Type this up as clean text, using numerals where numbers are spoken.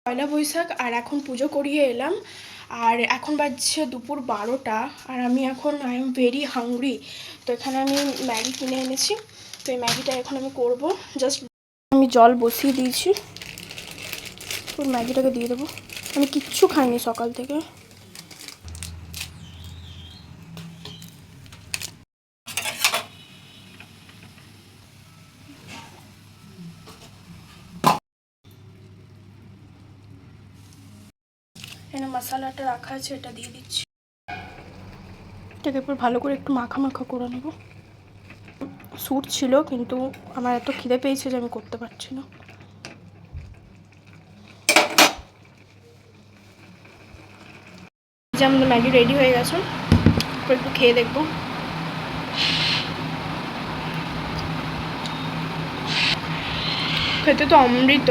পয়লা বৈশাখ আর এখন পুজো করিয়ে এলাম, আর এখন বাজছে দুপুর 12টা, আর আমি এখন আই এম ভেরি হাংরি। তো এখানে আমি ম্যাগি কিনে এনেছি, তো এই ম্যাগিটা এখন আমি করবো। জাস্ট আমি জল বসিয়ে দিয়েছি, তো ম্যাগিটাকে দিয়ে দেবো। আমি কিচ্ছু খাইনি সকাল থেকে। এখানে মশলাটা রাখা আছে, এটা দিয়ে দিচ্ছি। এটাকে এরপর ভালো করে একটু মাখা মাখা করে নেবো। স্যুট ছিল, কিন্তু আমার এত খিদে পেয়েছে যে আমি করতে পারছি না। যে আমাদের ম্যাগি রেডি হয়ে গেছে, একটু খেয়ে দেখবো। খেতে তো অমৃত।